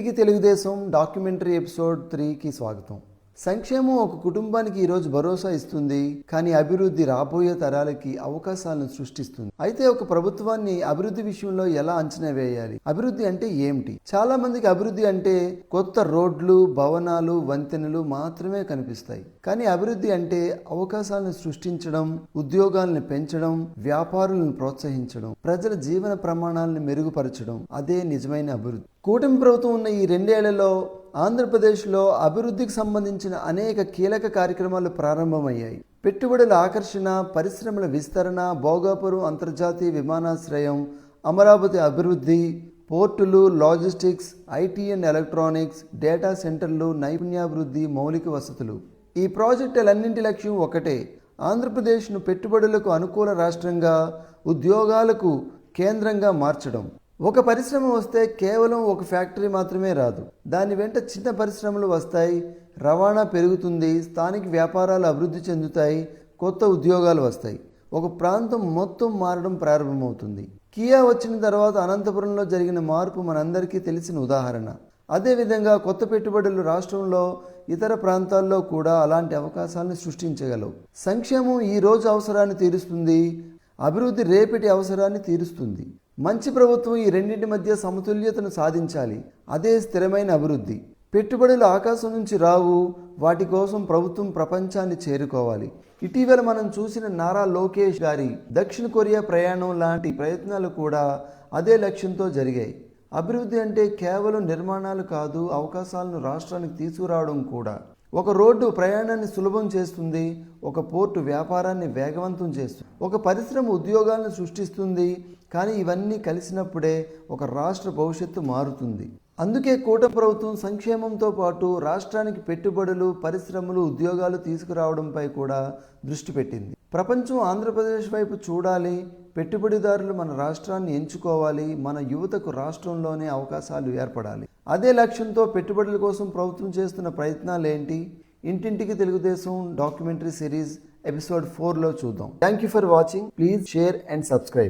ఇంటింటికి Telugu Desam documentary episode 3కి స్వాగతం. సంక్షేమం ఒక కుటుంబానికి ఈరోజు భరోసా ఇస్తుంది, కానీ అభివృద్ధి రాబోయే తరాలకి అవకాశాలను సృష్టిస్తుంది. అయితే ఒక ప్రభుత్వాన్ని అభివృద్ధి విషయంలో ఎలా అంచనా వేయాలి? అభివృద్ధి అంటే ఏమిటి? చాలా మందికి అభివృద్ధి అంటే కొత్త రోడ్లు, భవనాలు, వంతెనలు మాత్రమే కనిపిస్తాయి. కానీ అభివృద్ధి అంటే అవకాశాలను సృష్టించడం, ఉద్యోగాలను పెంచడం, వ్యాపారులను ప్రోత్సహించడం, ప్రజల జీవన ప్రమాణాలను మెరుగుపరచడం. అదే నిజమైన అభివృద్ధి. కూటమి ప్రభుత్వం ఉన్న ఈ 2 ఏళ్లలో ఆంధ్రప్రదేశ్లో అభివృద్ధికి సంబంధించిన అనేక కీలక కార్యక్రమాలు ప్రారంభమయ్యాయి. పెట్టుబడుల ఆకర్షణ, పరిశ్రమల విస్తరణ, భోగాపురం అంతర్జాతీయ విమానాశ్రయం, అమరావతి అభివృద్ధి, పోర్టులు, logistics, IT and electronics, data సెంటర్లు, నైపుణ్యాభివృద్ధి, మౌలిక వసతులు. ఈ ప్రాజెక్టులన్నింటి లక్ష్యం ఒకటే: ఆంధ్రప్రదేశ్ను పెట్టుబడులకు అనుకూల రాష్ట్రంగా, ఉద్యోగాలకు కేంద్రంగా మార్చడం. ఒక పరిశ్రమ వస్తే కేవలం ఒక ఫ్యాక్టరీ మాత్రమే రాదు. దాని వెంట చిన్న పరిశ్రమలు వస్తాయి, రవాణా పెరుగుతుంది, స్థానిక వ్యాపారాలు అభివృద్ధి చెందుతాయి, కొత్త ఉద్యోగాలు వస్తాయి. ఒక ప్రాంతం మొత్తం మారడం ప్రారంభమవుతుంది. కియా వచ్చిన తర్వాత అనంతపురంలో జరిగిన మార్పు మనందరికీ తెలిసిన ఉదాహరణ. అదేవిధంగా కొత్త పెట్టుబడులు రాష్ట్రంలో ఇతర ప్రాంతాల్లో కూడా అలాంటి అవకాశాలను సృష్టించగలవు. సంక్షేమం ఈ రోజు అవసరాన్ని తీరుస్తుంది, అభివృద్ధి రేపటి అవసరాన్ని తీరుస్తుంది. మంచి ప్రభుత్వం ఈ రెండింటి మధ్య సమతుల్యతను సాధించాలి. అదే స్థిరమైన అభివృద్ధి. పెట్టుబడులు ఆకాశం నుంచి రావు, వాటి కోసం ప్రభుత్వం ప్రపంచాన్ని చేరుకోవాలి. ఇటీవల మనం చూసిన నారా లోకేష్ గారి దక్షిణ కొరియా ప్రయాణం లాంటి ప్రయత్నాలు కూడా అదే లక్ష్యంతో జరిగాయి. అభివృద్ధి అంటే కేవలం నిర్మాణాలు కాదు, అవకాశాలను రాష్ట్రానికి తీసుకురావడం కూడా. ఒక రోడ్డు ప్రయాణాన్ని సులభం చేస్తుంది, ఒక పోర్టు వ్యాపారాన్ని వేగవంతం చేస్తుంది, ఒక పరిశ్రమ ఉద్యోగాలను సృష్టిస్తుంది. కానీ ఇవన్నీ కలిసినప్పుడే ఒక రాష్ట్ర భవిష్యత్తు మారుతుంది. అందుకే కూటమి ప్రభుత్వం సంక్షేమంతో పాటు రాష్ట్రానికి పెట్టుబడులు, పరిశ్రమలు, ఉద్యోగాలు తీసుకురావడంపై కూడా దృష్టి పెట్టింది. ప్రపంచం ఆంధ్రప్రదేశ్ వైపు చూడాలి, పెట్టుబడిదారులు మన రాష్ట్రాన్ని ఎంచుకోవాలి, మన యువతకు రాష్ట్రంలోనే అవకాశాలు ఏర్పడాలి. అదే లక్ష్యంతో పెట్టుబడుల కోసం ప్రభుత్వం చేస్తున్న ప్రయత్నాలు ఏంటి? ఇంటింటికి తెలుగుదేశం డాక్యుమెంటరీ సిరీస్ ఎపిసోడ్ 4లో చూద్దాం. Thank you for watching. Please share and subscribe.